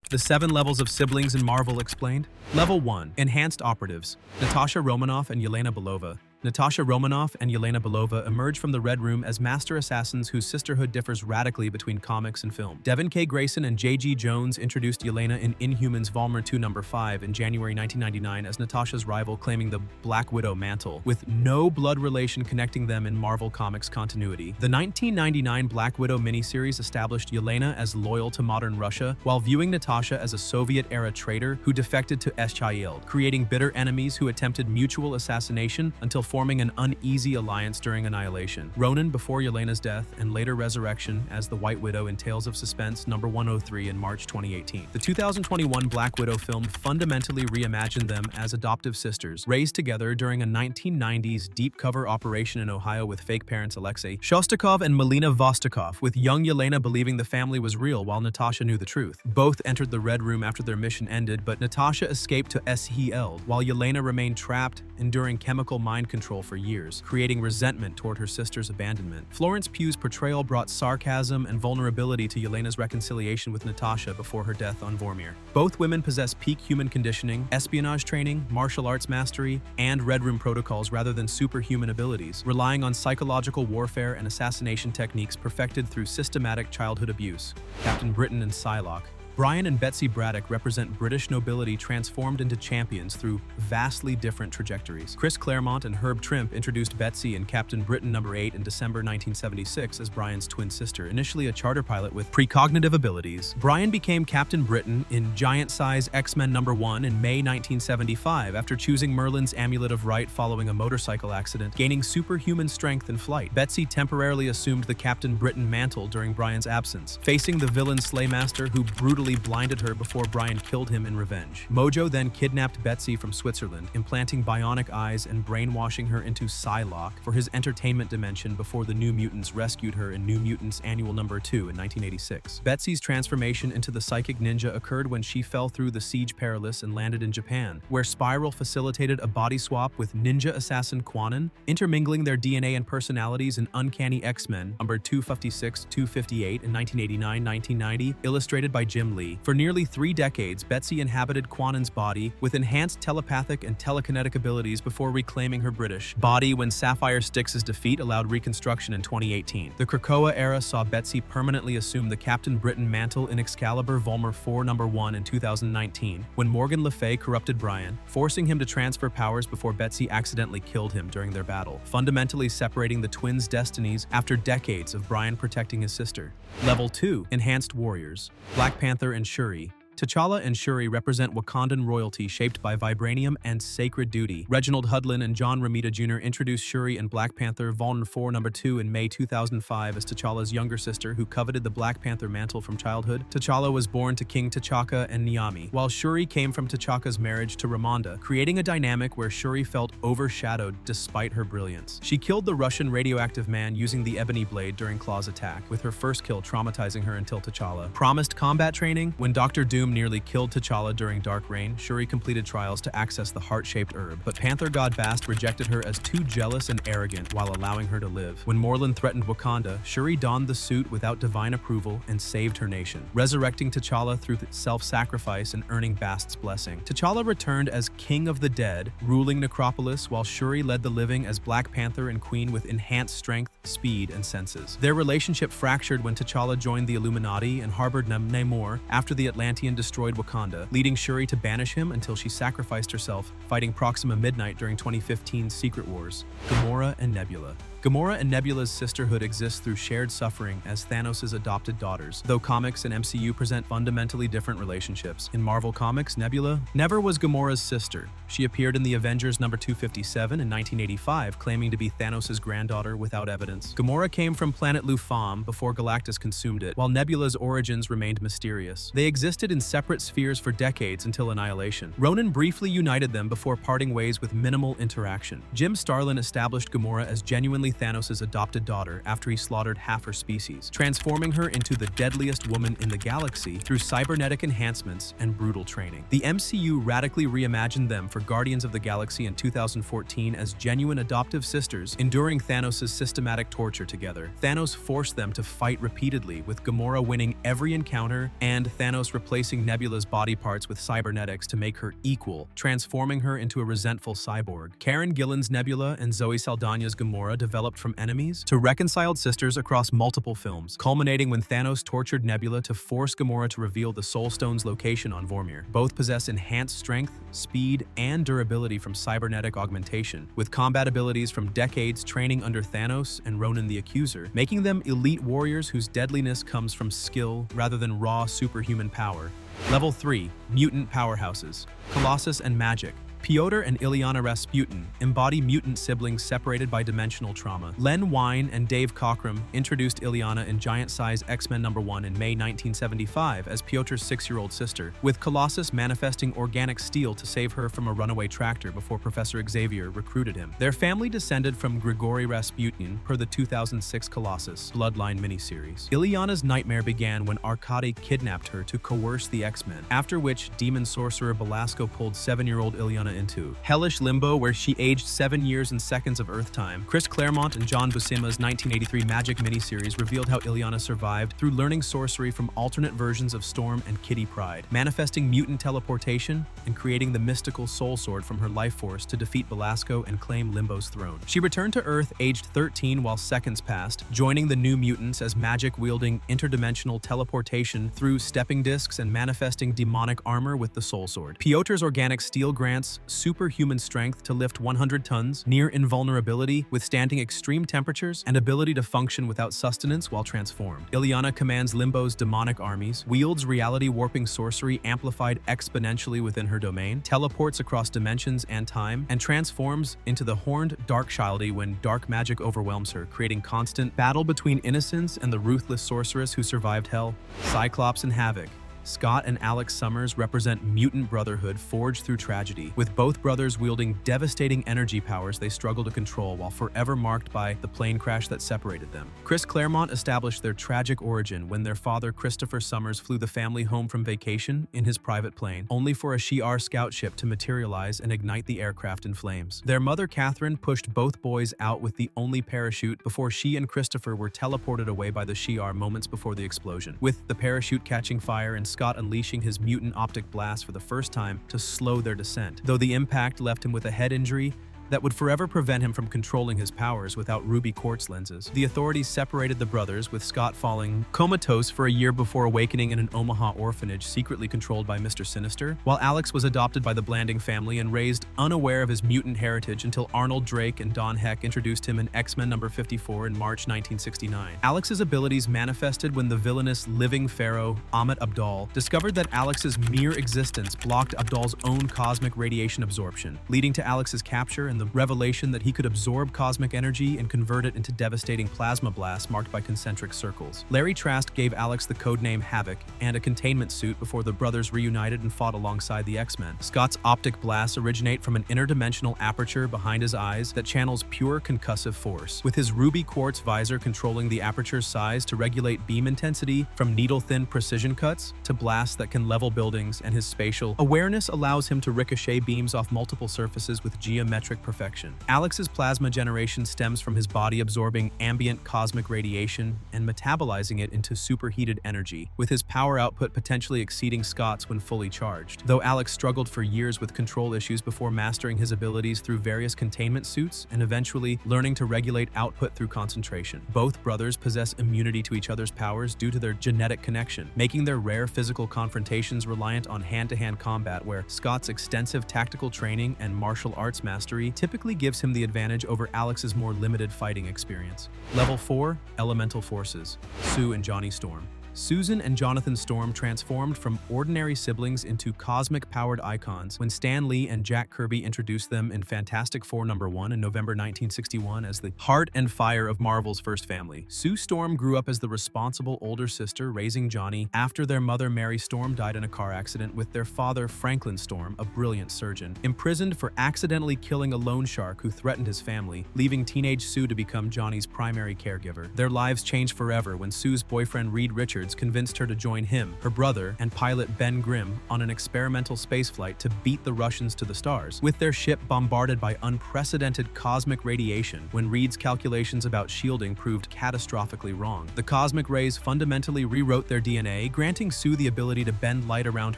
The 7 levels of siblings in Marvel explained. Level 1. Enhanced operatives. Natasha Romanoff and Yelena Belova. Natasha Romanoff and Yelena Belova emerge from the Red Room as master assassins whose sisterhood differs radically between comics and film. Devin K. Grayson and J.G. Jones introduced Yelena in Inhumans Vol. 2 No. 5 in January 1999 as Natasha's rival claiming the Black Widow mantle, with no blood relation connecting them in Marvel Comics continuity. The 1999 Black Widow miniseries established Yelena as loyal to modern Russia, while viewing Natasha as a Soviet-era traitor who defected to Schyield, creating bitter enemies who attempted mutual assassination until forming an uneasy alliance during Annihilation. Ronin before Yelena's death and later resurrection as the White Widow in Tales of Suspense No. 103 in March 2018. The 2021 Black Widow film fundamentally reimagined them as adoptive sisters, raised together during a 1990s deep-cover operation in Ohio with fake parents Alexei Shostakov and Melina Vostokov, with young Yelena believing the family was real while Natasha knew the truth. Both entered the Red Room after their mission ended, but Natasha escaped to Schyield, while Yelena remained trapped, enduring chemical mind control for years, creating resentment toward her sister's abandonment. Florence Pugh's portrayal brought sarcasm and vulnerability to Yelena's reconciliation with Natasha before her death on Vormir. Both women possess peak human conditioning, espionage training, martial arts mastery, and Red Room protocols rather than superhuman abilities, relying on psychological warfare and assassination techniques perfected through systematic childhood abuse. Captain Britain and Psylocke. Brian and Betsy Braddock represent British nobility transformed into champions through vastly different trajectories. Chris Claremont and Herb Trimpe introduced Betsy in Captain Britain No. 8 in December 1976 as Brian's twin sister, initially a charter pilot with precognitive abilities. Brian became Captain Britain in Giant-Size X-Men No. 1 in May 1975 after choosing Merlin's Amulet of Right following a motorcycle accident, gaining superhuman strength in flight. Betsy temporarily assumed the Captain Britain mantle during Brian's absence, facing the villain Slaymaster who brutally blinded her before Brian killed him in revenge. Mojo then kidnapped Betsy from Switzerland, implanting bionic eyes and brainwashing her into Psylocke for his entertainment dimension before the New Mutants rescued her in New Mutants Annual No. 2 in 1986. Betsy's transformation into the Psychic Ninja occurred when she fell through the Siege Perilous and landed in Japan, where Spiral facilitated a body swap with ninja assassin Quanon, intermingling their DNA and personalities in Uncanny X-Men No. 256-258 in 1989-1990, illustrated by Jim Lee. For nearly 3 decades, Betsy inhabited Quanon's body with enhanced telepathic and telekinetic abilities before reclaiming her British body when Sapphire Styx's defeat allowed reconstruction in 2018. The Krakoa era saw Betsy permanently assume the Captain Britain mantle in Excalibur Vol. 4 No. 1 in 2019, when Morgan Le Fay corrupted Brian, forcing him to transfer powers before Betsy accidentally killed him during their battle, fundamentally separating the twins' destinies after decades of Brian protecting his sister. Level 2. Enhanced Warriors. Black Panther and Shuri. T'Challa and Shuri represent Wakandan royalty shaped by vibranium and sacred duty. Reginald Hudlin and John Romita Jr. introduced Shuri and Black Panther Vol. 4 No. 2 in May 2005 as T'Challa's younger sister who coveted the Black Panther mantle from childhood. T'Challa was born to King T'Chaka and Niamey, while Shuri came from T'Chaka's marriage to Ramonda, creating a dynamic where Shuri felt overshadowed despite her brilliance. She killed the Russian radioactive man using the ebony blade during Claw's attack, with her first kill traumatizing her until T'Challa promised combat training. When Dr. Doom nearly killed T'Challa during Dark Reign, Shuri completed trials to access the heart-shaped herb, but Panther God Bast rejected her as too jealous and arrogant while allowing her to live. When Morlun threatened Wakanda, Shuri donned the suit without divine approval and saved her nation, resurrecting T'Challa through self-sacrifice and earning Bast's blessing. T'Challa returned as King of the Dead, ruling Necropolis, while Shuri led the living as Black Panther and Queen with enhanced strength, speed, and senses. Their relationship fractured when T'Challa joined the Illuminati and harbored Namor after the Atlantean destroyed Wakanda, leading Shuri to banish him until she sacrificed herself, fighting Proxima Midnight during 2015's Secret Wars. Gamora and Nebula. Gamora and Nebula's sisterhood exists through shared suffering as Thanos' adopted daughters, though comics and MCU present fundamentally different relationships. In Marvel Comics, Nebula never was Gamora's sister. She appeared in the Avengers No. 257 in 1985, claiming to be Thanos' granddaughter without evidence. Gamora came from planet Lufam before Galactus consumed it, while Nebula's origins remained mysterious. They existed in separate spheres for decades until Annihilation. Ronan briefly united them before parting ways with minimal interaction. Jim Starlin established Gamora as genuinely Thanos' adopted daughter after he slaughtered half her species, transforming her into the deadliest woman in the galaxy through cybernetic enhancements and brutal training. The MCU radically reimagined them for Guardians of the Galaxy in 2014 as genuine adoptive sisters, enduring Thanos' systematic cybernetic torture together. Thanos forced them to fight repeatedly, with Gamora winning every encounter and Thanos replacing Nebula's body parts with cybernetics to make her equal, transforming her into a resentful cyborg. Karen Gillan's Nebula and Zoe Saldana's Gamora developed from enemies to reconciled sisters across multiple films, culminating when Thanos tortured Nebula to force Gamora to reveal the Soul Stone's location on Vormir. Both possess enhanced strength, speed, and durability from cybernetic augmentation, with combat abilities from decades training under Thanos and Ronan the Accuser, making them elite warriors whose deadliness comes from skill rather than raw superhuman power. Level 3. Mutant powerhouses. Colossus and Magic. Piotr and Ilyana Rasputin embody mutant siblings separated by dimensional trauma. Len Wein and Dave Cockrum introduced Ilyana in Giant Size X-Men #1 in May 1975 as Piotr's 6-year-old sister, with Colossus manifesting organic steel to save her from a runaway tractor before Professor Xavier recruited him. Their family descended from Grigory Rasputin per the 2006 Colossus Bloodline miniseries. Ilyana's nightmare began when Arkady kidnapped her to coerce the X-Men, after which demon sorcerer Belasco pulled 7-year-old Ilyana into hellish limbo, where she aged 7 years and seconds of Earth time. Chris Claremont and John Buscema's 1983 Magic miniseries revealed how Ilyana survived through learning sorcery from alternate versions of Storm and Kitty Pryde, manifesting mutant teleportation and creating the mystical soul sword from her life force to defeat Belasco and claim Limbo's throne. She returned to Earth aged 13 while seconds passed, joining the New Mutants as magic-wielding interdimensional teleportation through stepping discs and manifesting demonic armor with the soul sword. Piotr's organic steel grants superhuman strength to lift 100 tons, near invulnerability, withstanding extreme temperatures, and ability to function without sustenance while transformed. Ilyana commands Limbo's demonic armies, wields reality-warping sorcery amplified exponentially within her domain, teleports across dimensions and time, and transforms into the horned Darkshildy when dark magic overwhelms her, creating constant battle between innocence and the ruthless sorceress who survived Hell. Cyclops and Havoc. Scott and Alex Summers represent mutant brotherhood forged through tragedy, with both brothers wielding devastating energy powers they struggle to control while forever marked by the plane crash that separated them. Chris Claremont established their tragic origin when their father Christopher Summers flew the family home from vacation in his private plane, only for a Shi'ar scout ship to materialize and ignite the aircraft in flames. Their mother Catherine pushed both boys out with the only parachute before she and Christopher were teleported away by the Shi'ar moments before the explosion, with the parachute catching fire and Scott unleashing his mutant optic blast for the first time to slow their descent, though the impact left him with a head injury that would forever prevent him from controlling his powers without ruby quartz lenses. The authorities separated the brothers, with Scott falling comatose for a year before awakening in an Omaha orphanage secretly controlled by Mr. Sinister, while Alex was adopted by the Blanding family and raised unaware of his mutant heritage until Arnold Drake and Don Heck introduced him in X-Men #54 in March 1969. Alex's abilities manifested when the villainous living pharaoh, Ahmet Abdal, discovered that Alex's mere existence blocked Abdal's own cosmic radiation absorption, leading to Alex's capture and the revelation that he could absorb cosmic energy and convert it into devastating plasma blasts marked by concentric circles. Larry Trask gave Alex the codename Havoc and a containment suit before the brothers reunited and fought alongside the X-Men. Scott's optic blasts originate from an interdimensional aperture behind his eyes that channels pure concussive force, with his ruby quartz visor controlling the aperture's size to regulate beam intensity from needle-thin precision cuts to blasts that can level buildings, and his spatial awareness allows him to ricochet beams off multiple surfaces with geometric perfection. Alex's plasma generation stems from his body absorbing ambient cosmic radiation and metabolizing it into superheated energy, with his power output potentially exceeding Scott's when fully charged. Though Alex struggled for years with control issues before mastering his abilities through various containment suits and eventually learning to regulate output through concentration. Both brothers possess immunity to each other's powers due to their genetic connection, making their rare physical confrontations reliant on hand-to-hand combat, where Scott's extensive tactical training and martial arts mastery typically gives him the advantage over Alex's more limited fighting experience. Level 4. Elemental Forces. Sue and Johnny Storm. Susan and Jonathan Storm transformed from ordinary siblings into cosmic-powered icons when Stan Lee and Jack Kirby introduced them in Fantastic Four #1 in November 1961 as the heart and fire of Marvel's first family. Sue Storm grew up as the responsible older sister raising Johnny after their mother Mary Storm died in a car accident, with their father Franklin Storm, a brilliant surgeon, imprisoned for accidentally killing a loan shark who threatened his family, leaving teenage Sue to become Johnny's primary caregiver. Their lives changed forever when Sue's boyfriend Reed Richards Richards convinced her to join him, her brother, and pilot Ben Grimm on an experimental spaceflight to beat the Russians to the stars, with their ship bombarded by unprecedented cosmic radiation when Reed's calculations about shielding proved catastrophically wrong. The cosmic rays fundamentally rewrote their DNA, granting Sue the ability to bend light around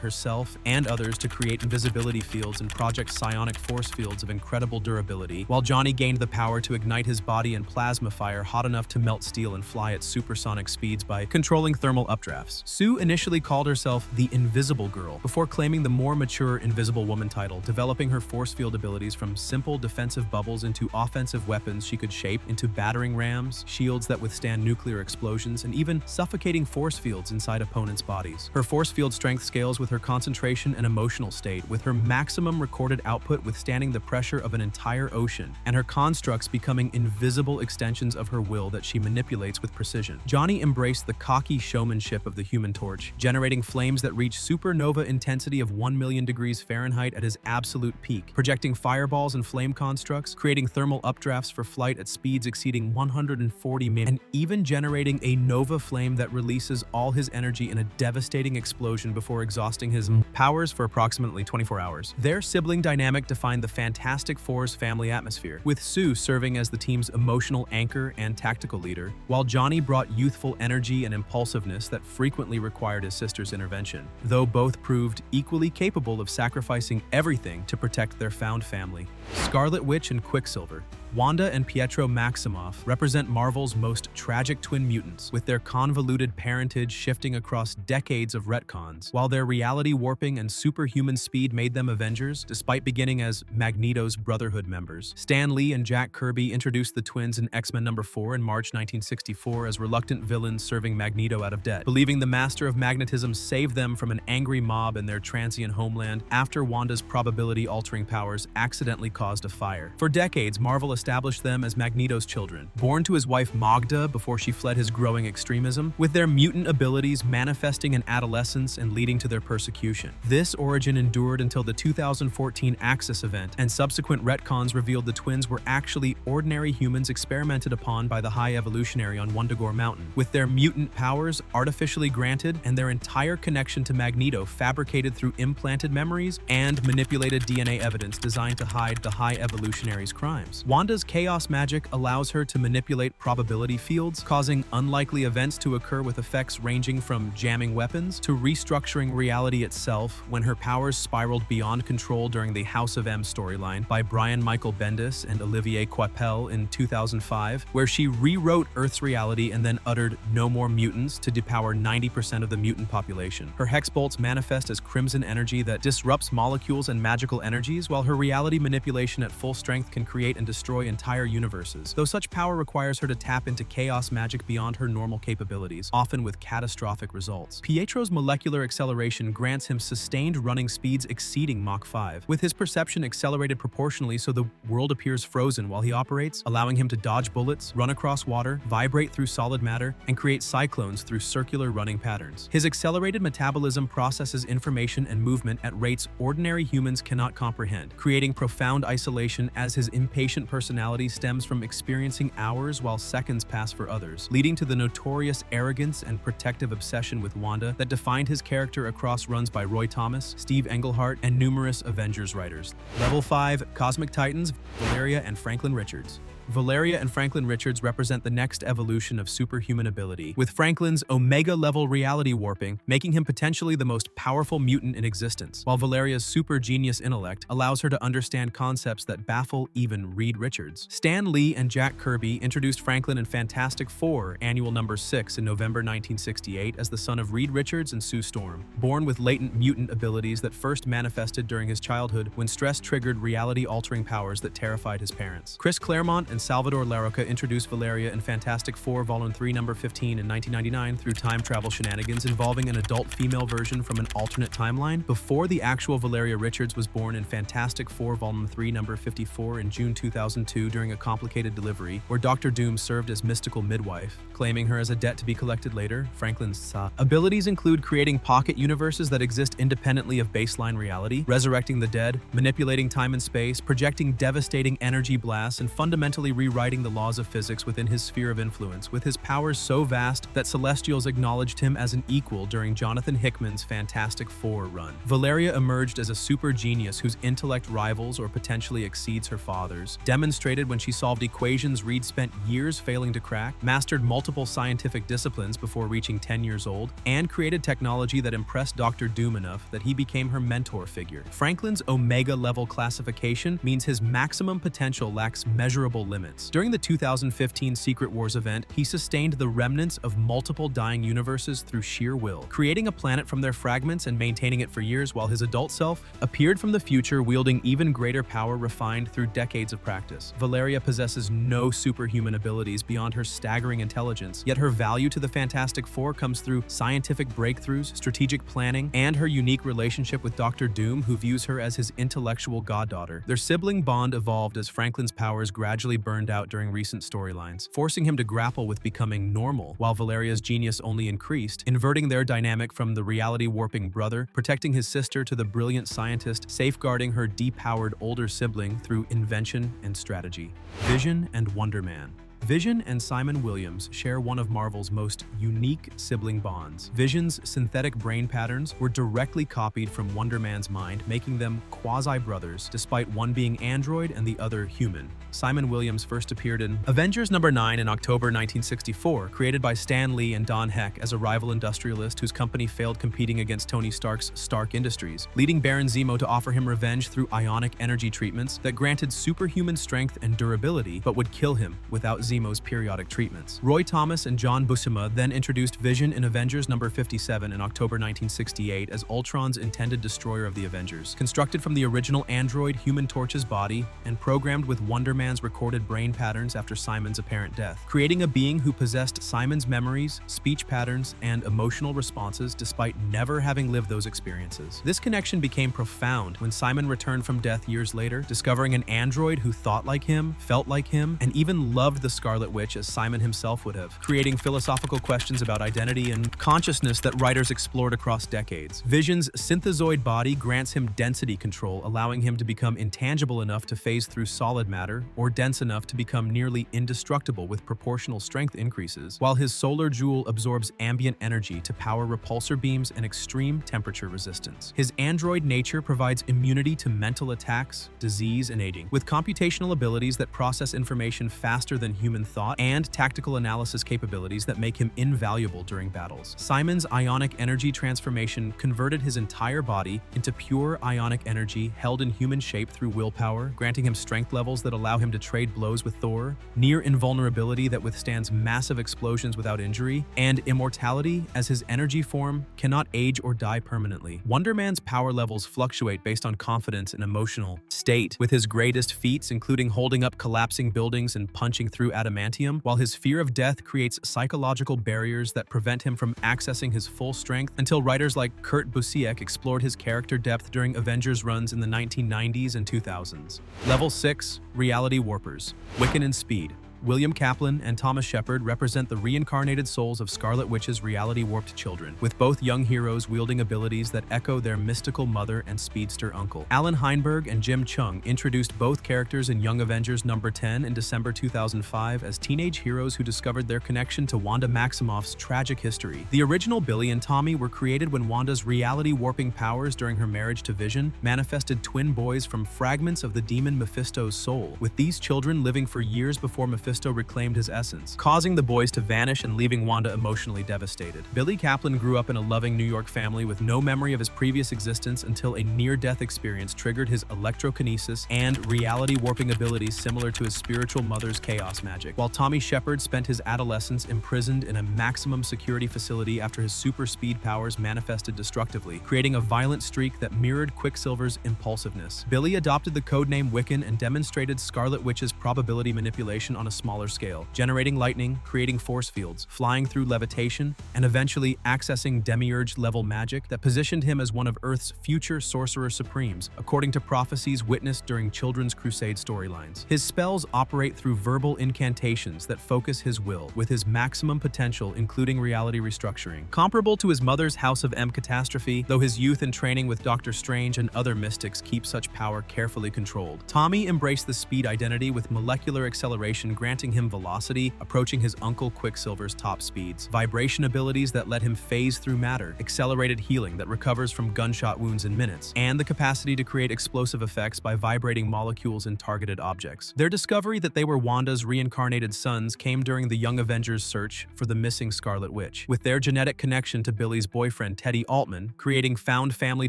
herself and others to create invisibility fields and project psionic force fields of incredible durability, while Johnny gained the power to ignite his body in plasma fire hot enough to melt steel and fly at supersonic speeds by controlling thermal updrafts. Sue initially called herself the Invisible Girl, before claiming the more mature Invisible Woman title, developing her force field abilities from simple defensive bubbles into offensive weapons she could shape into battering rams, shields that withstand nuclear explosions, and even suffocating force fields inside opponents' bodies. Her force field strength scales with her concentration and emotional state, with her maximum recorded output withstanding the pressure of an entire ocean, and her constructs becoming invisible extensions of her will that she manipulates with precision. Johnny embraced the cocky showmanship of the Human Torch, generating flames that reach supernova intensity of 1 million degrees Fahrenheit at his absolute peak, projecting fireballs and flame constructs, creating thermal updrafts for flight at speeds exceeding 140 meters, and even generating a nova flame that releases all his energy in a devastating explosion before exhausting his powers for approximately 24 hours. Their sibling dynamic defined the Fantastic Four's family atmosphere, with Sue serving as the team's emotional anchor and tactical leader, while Johnny brought youthful energy and impulsiveness that frequently required his sister's intervention, though both proved equally capable of sacrificing everything to protect their found family. Scarlet Witch and Quicksilver. Wanda and Pietro Maximoff represent Marvel's most tragic twin mutants, with their convoluted parentage shifting across decades of retcons. While their reality warping and superhuman speed made them Avengers, despite beginning as Magneto's Brotherhood members, Stan Lee and Jack Kirby introduced the twins in X-Men #4 in March 1964 as reluctant villains serving Magneto out of debt, believing the Master of Magnetism saved them from an angry mob in their transient homeland after Wanda's probability-altering powers accidentally caused a fire. For decades, Marvel established them as Magneto's children, born to his wife Magda before she fled his growing extremism, with their mutant abilities manifesting in adolescence and leading to their persecution. This origin endured until the 2014 Axis event, and subsequent retcons revealed the twins were actually ordinary humans experimented upon by the High Evolutionary on Wundagore Mountain, with their mutant powers artificially granted and their entire connection to Magneto fabricated through implanted memories and manipulated DNA evidence designed to hide the High Evolutionary's crimes. Wanda's chaos magic allows her to manipulate probability fields, causing unlikely events to occur with effects ranging from jamming weapons to restructuring reality itself when her powers spiraled beyond control during the House of M storyline by Brian Michael Bendis and Olivier Coipel in 2005, where she rewrote Earth's reality and then uttered "no more mutants" to depower 90% of the mutant population. Her hex bolts manifest as crimson energy that disrupts molecules and magical energies, while her reality manipulation at full strength can create and destroy entire universes, though such power requires her to tap into chaos magic beyond her normal capabilities, often with catastrophic results. Pietro's molecular acceleration grants him sustained running speeds exceeding Mach 5, with his perception accelerated proportionally so the world appears frozen while he operates, allowing him to dodge bullets, run across water, vibrate through solid matter, and create cyclones through circular running patterns. His accelerated metabolism processes information and movement at rates ordinary humans cannot comprehend, creating profound isolation as his impatient personality stems from experiencing hours while seconds pass for others, leading to the notorious arrogance and protective obsession with Wanda that defined his character across runs by Roy Thomas, Steve Englehart, and numerous Avengers writers. Level 5, Cosmic Titans, Valeria and Franklin Richards. Valeria and Franklin Richards represent the next evolution of superhuman ability, with Franklin's Omega-level reality warping making him potentially the most powerful mutant in existence, while Valeria's super genius intellect allows her to understand concepts that baffle even Reed Richards. Stan Lee and Jack Kirby introduced Franklin in Fantastic Four Annual #6 in November 1968 as the son of Reed Richards and Sue Storm, born with latent mutant abilities that first manifested during his childhood when stress triggered reality-altering powers that terrified his parents. Chris Claremont and Salvador Larroca introduced Valeria in Fantastic Four Volume 3 #15 in 1999 through time travel shenanigans involving an adult female version from an alternate timeline before the actual Valeria Richards was born in Fantastic Four Volume 3 #54 in June 2002 during a complicated delivery where Dr. Doom served as mystical midwife, claiming her as a debt to be collected later. Franklin's abilities include creating pocket universes that exist independently of baseline reality, resurrecting the dead, manipulating time and space, projecting devastating energy blasts, and fundamentally single-handedly rewriting the laws of physics within his sphere of influence, with his powers so vast that Celestials acknowledged him as an equal during Jonathan Hickman's Fantastic Four run. Valeria emerged as a super genius whose intellect rivals or potentially exceeds her father's, demonstrated when she solved equations Reed spent years failing to crack, mastered multiple scientific disciplines before reaching 10 years old, and created technology that impressed Dr. Doom enough that he became her mentor figure. Franklin's Omega-level classification means his maximum potential lacks measurable limits. During the 2015 Secret Wars event, he sustained the remnants of multiple dying universes through sheer will, creating a planet from their fragments and maintaining it for years, while his adult self appeared from the future wielding even greater power refined through decades of practice. Valeria possesses no superhuman abilities beyond her staggering intelligence, yet her value to the Fantastic Four comes through scientific breakthroughs, strategic planning, and her unique relationship with Dr. Doom, who views her as his intellectual goddaughter. Their sibling bond evolved as Franklin's powers gradually burned out during recent storylines, forcing him to grapple with becoming normal, while Valeria's genius only increased, inverting their dynamic from the reality-warping brother, protecting his sister, to the brilliant scientist, safeguarding her depowered older sibling through invention and strategy. Vision and Wonder Man. Vision and Simon Williams share one of Marvel's most unique sibling bonds. Vision's synthetic brain patterns were directly copied from Wonder Man's mind, making them quasi-brothers, despite one being android and the other human. Simon Williams first appeared in Avengers #9 in October 1964, created by Stan Lee and Don Heck as a rival industrialist whose company failed competing against Tony Stark's Stark Industries, leading Baron Zemo to offer him revenge through ionic energy treatments that granted superhuman strength and durability, but would kill him without Zemo's periodic treatments. Roy Thomas and John Buscema then introduced Vision in Avengers #57 in October 1968 as Ultron's intended destroyer of the Avengers. Constructed from the original android Human Torch's body and programmed with Wonder Man's recorded brain patterns after Simon's apparent death, creating a being who possessed Simon's memories, speech patterns, and emotional responses despite never having lived those experiences. This connection became profound when Simon returned from death years later, discovering an android who thought like him, felt like him, and even loved the Scarlet Witch as Simon himself would have, creating philosophical questions about identity and consciousness that writers explored across decades. Vision's synthezoid body grants him density control, allowing him to become intangible enough to phase through solid matter, or dense enough to become nearly indestructible with proportional strength increases, while his solar jewel absorbs ambient energy to power repulsor beams and extreme temperature resistance. His android nature provides immunity to mental attacks, disease, and aging, with computational abilities that process information faster than human thought and tactical analysis capabilities that make him invaluable during battles. Simon's ionic energy transformation converted his entire body into pure ionic energy held in human shape through willpower, granting him strength levels that allow him to trade blows with Thor, near invulnerability that withstands massive explosions without injury, and immortality as his energy form cannot age or die permanently. Wonder Man's power levels fluctuate based on confidence and emotional state, with his greatest feats including holding up collapsing buildings and punching through adamantium, while his fear of death creates psychological barriers that prevent him from accessing his full strength until writers like Kurt Busiek explored his character depth during Avengers runs in the 1990s and 2000s. Level 6, Reality Warpers. Wiccan and Speed. William Kaplan and Thomas Shepard represent the reincarnated souls of Scarlet Witch's reality-warped children, with both young heroes wielding abilities that echo their mystical mother and speedster uncle. Alan Heinberg and Jim Chung introduced both characters in Young Avengers #10 in December 2005 as teenage heroes who discovered their connection to Wanda Maximoff's tragic history. The original Billy and Tommy were created when Wanda's reality-warping powers during her marriage to Vision manifested twin boys from fragments of the demon Mephisto's soul, with these children living for years before Mephisto reclaimed his essence, causing the boys to vanish and leaving Wanda emotionally devastated. Billy Kaplan grew up in a loving New York family with no memory of his previous existence until a near-death experience triggered his electrokinesis and reality-warping abilities similar to his spiritual mother's chaos magic, while Tommy Shepard spent his adolescence imprisoned in a maximum security facility after his super speed powers manifested destructively, creating a violent streak that mirrored Quicksilver's impulsiveness. Billy adopted the codename Wiccan and demonstrated Scarlet Witch's probability manipulation on a smaller scale, generating lightning, creating force fields, flying through levitation, and eventually accessing demiurge-level magic that positioned him as one of Earth's future sorcerer supremes, according to prophecies witnessed during Children's Crusade storylines. His spells operate through verbal incantations that focus his will, with his maximum potential including reality restructuring. Comparable to his mother's House of M catastrophe, though his youth and training with Doctor Strange and other mystics keep such power carefully controlled. Tommy embraced the speed identity with molecular acceleration granting him velocity, approaching his uncle Quicksilver's top speeds, vibration abilities that let him phase through matter, accelerated healing that recovers from gunshot wounds in minutes, and the capacity to create explosive effects by vibrating molecules in targeted objects. Their discovery that they were Wanda's reincarnated sons came during the Young Avengers' search for the missing Scarlet Witch, with their genetic connection to Billy's boyfriend Teddy Altman, creating found family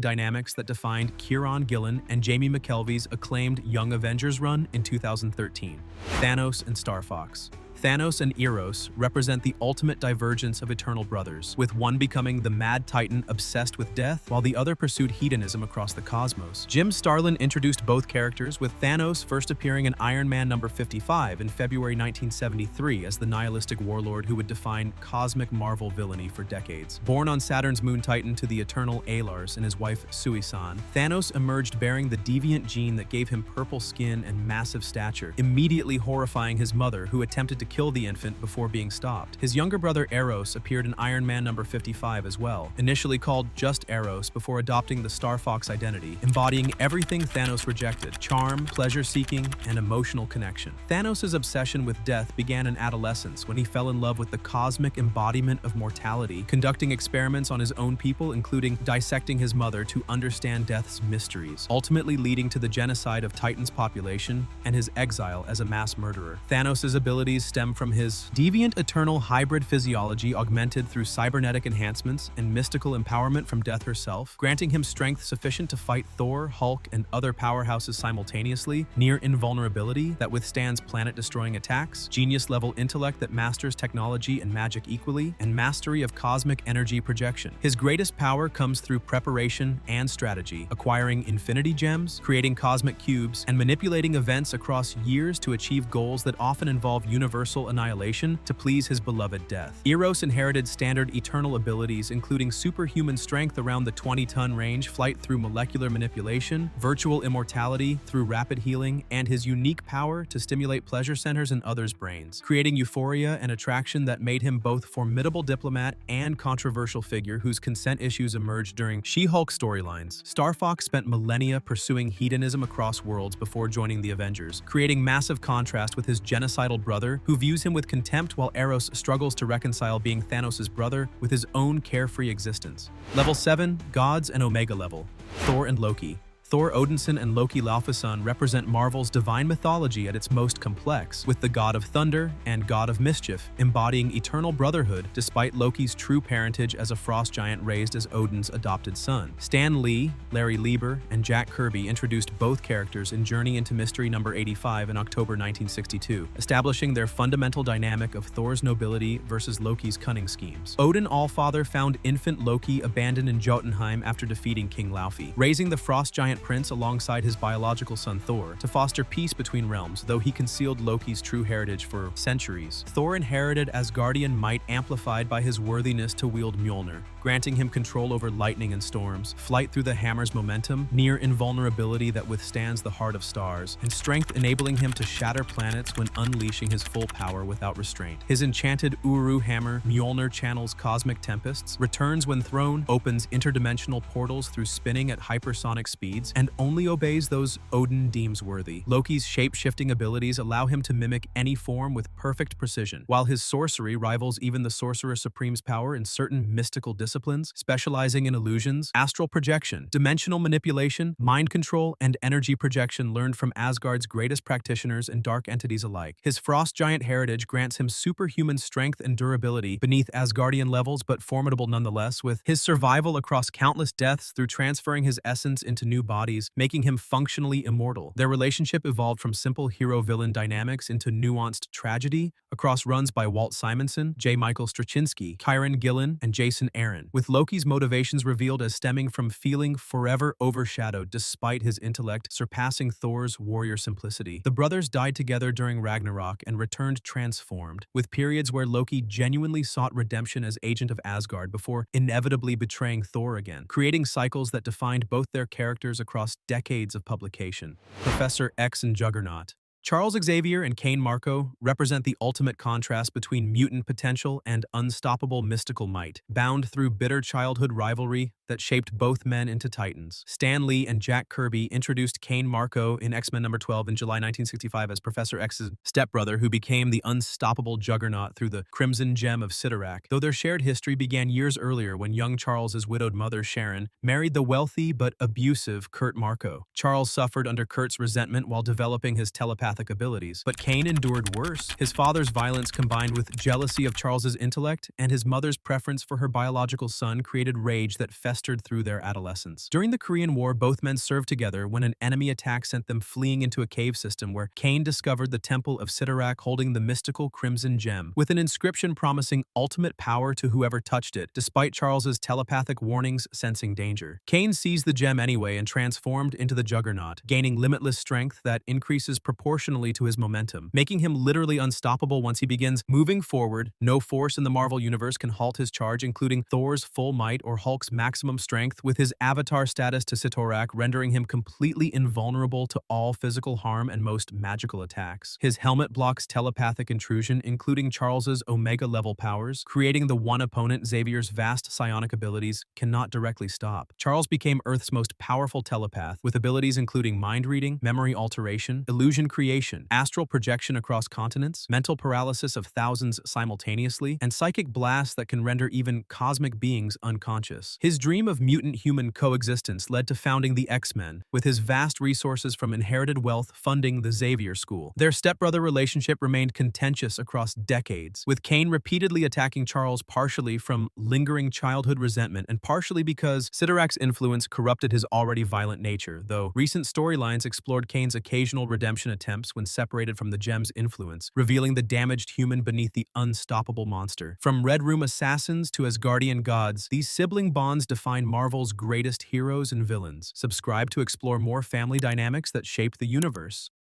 dynamics that defined Kieran Gillen and Jamie McKelvey's acclaimed Young Avengers run in 2013. Thanos and Star Fox. Thanos and Eros represent the ultimate divergence of eternal brothers, with one becoming the mad titan obsessed with death, while the other pursued hedonism across the cosmos. Jim Starlin introduced both characters, with Thanos first appearing in Iron Man number 55 in February 1973 as the nihilistic warlord who would define cosmic Marvel villainy for decades. Born on Saturn's moon titan to the eternal Alars and his wife Sui-san, Thanos emerged bearing the deviant gene that gave him purple skin and massive stature, immediately horrifying his mother, who attempted to kill the infant before being stopped. His younger brother Eros appeared in Iron Man number 55 as well, initially called just Eros before adopting the Star Fox identity, embodying everything Thanos rejected: charm, pleasure-seeking, and emotional connection. Thanos' obsession with death began in adolescence when he fell in love with the cosmic embodiment of mortality, conducting experiments on his own people, including dissecting his mother to understand death's mysteries, ultimately leading to the genocide of Titan's population and his exile as a mass murderer. Thanos' abilities stem from his deviant eternal hybrid physiology augmented through cybernetic enhancements and mystical empowerment from death herself, granting him strength sufficient to fight Thor, Hulk, and other powerhouses simultaneously, near invulnerability that withstands planet-destroying attacks, genius-level intellect that masters technology and magic equally, and mastery of cosmic energy projection. His greatest power comes through preparation and strategy, acquiring infinity gems, creating cosmic cubes, and manipulating events across years to achieve goals that often involve universal annihilation to please his beloved death. Eros inherited standard eternal abilities including superhuman strength around the 20-ton range, flight through molecular manipulation, virtual immortality through rapid healing, and his unique power to stimulate pleasure centers in others' brains, creating euphoria and attraction that made him both formidable diplomat and controversial figure whose consent issues emerged during She-Hulk storylines. Star Fox spent millennia pursuing hedonism across worlds before joining the Avengers, creating massive contrast with his genocidal brother, who views him with contempt while Eros struggles to reconcile being Thanos' brother with his own carefree existence. Level 7, Gods and Omega Level. Thor and Loki. Thor Odinson and Loki Laufeyson represent Marvel's divine mythology at its most complex, with the god of thunder and god of mischief embodying eternal brotherhood despite Loki's true parentage as a frost giant raised as Odin's adopted son. Stan Lee, Larry Lieber, and Jack Kirby introduced both characters in Journey into Mystery number 85 in October 1962, establishing their fundamental dynamic of Thor's nobility versus Loki's cunning schemes. Odin Allfather found infant Loki abandoned in Jotunheim after defeating King Laufey, raising the frost giant prince alongside his biological son Thor to foster peace between realms, though he concealed Loki's true heritage for centuries. Thor inherited Asgardian might amplified by his worthiness to wield Mjolnir, granting him control over lightning and storms, flight through the hammer's momentum, near invulnerability that withstands the heart of stars, and strength enabling him to shatter planets when unleashing his full power without restraint. His enchanted Uru hammer, Mjolnir channels cosmic tempests, returns when thrown, opens interdimensional portals through spinning at hypersonic speeds, and only obeys those Odin deems worthy. Loki's shape-shifting abilities allow him to mimic any form with perfect precision, while his sorcery rivals even the Sorcerer Supreme's power in certain mystical disciplines, specializing in illusions, astral projection, dimensional manipulation, mind control, and energy projection learned from Asgard's greatest practitioners and dark entities alike. His frost giant heritage grants him superhuman strength and durability beneath Asgardian levels, but formidable nonetheless, with his survival across countless deaths through transferring his essence into new bodies bodies, making him functionally immortal. Their relationship evolved from simple hero-villain dynamics into nuanced tragedy across runs by Walt Simonson, J. Michael Straczynski, Kieran Gillen, and Jason Aaron, with Loki's motivations revealed as stemming from feeling forever overshadowed despite his intellect surpassing Thor's warrior simplicity. The brothers died together during Ragnarok and returned transformed, with periods where Loki genuinely sought redemption as agent of Asgard before inevitably betraying Thor again, creating cycles that defined both their characters across decades of publication. Professor X and Juggernaut. Charles Xavier and Cain Marko represent the ultimate contrast between mutant potential and unstoppable mystical might, bound through bitter childhood rivalry that shaped both men into titans. Stan Lee and Jack Kirby introduced Cain Marko in X-Men #12 in July 1965 as Professor X's stepbrother who became the unstoppable Juggernaut through the Crimson Gem of Cyttorak, though their shared history began years earlier when young Charles's widowed mother, Sharon, married the wealthy but abusive Kurt Marko. Charles suffered under Kurt's resentment while developing his telepathic abilities, but Cain endured worse. His father's violence combined with jealousy of Charles's intellect and his mother's preference for her biological son created rage that festered through their adolescence. During the Korean War, both men served together when an enemy attack sent them fleeing into a cave system where Cain discovered the Temple of Cyttorak holding the mystical Crimson Gem, with an inscription promising ultimate power to whoever touched it, despite Charles's telepathic warnings sensing danger. Cain seized the gem anyway and transformed into the Juggernaut, gaining limitless strength that increases proportionally to his momentum, making him literally unstoppable once he begins moving forward. No force in the Marvel Universe can halt his charge, including Thor's full might or Hulk's maximum strength, with his avatar status to Cyttorak rendering him completely invulnerable to all physical harm and most magical attacks. His helmet blocks telepathic intrusion, including Charles's Omega-level powers, creating the one opponent Xavier's vast psionic abilities cannot directly stop. Charles became Earth's most powerful telepath, with abilities including mind reading, memory alteration, illusion creation, astral projection across continents, mental paralysis of thousands simultaneously, and psychic blasts that can render even cosmic beings unconscious. His dream of mutant-human coexistence led to founding the X-Men, with his vast resources from inherited wealth funding the Xavier School. Their stepbrother relationship remained contentious across decades, with Cain repeatedly attacking Charles partially from lingering childhood resentment and partially because Cyttorak's influence corrupted his already violent nature, though recent storylines explored Cain's occasional redemption attempts when separated from the gem's influence, revealing the damaged human beneath the unstoppable monster. From Red Room assassins to Asgardian gods, these sibling bonds define Marvel's greatest heroes and villains. Subscribe to explore more family dynamics that shape the universe.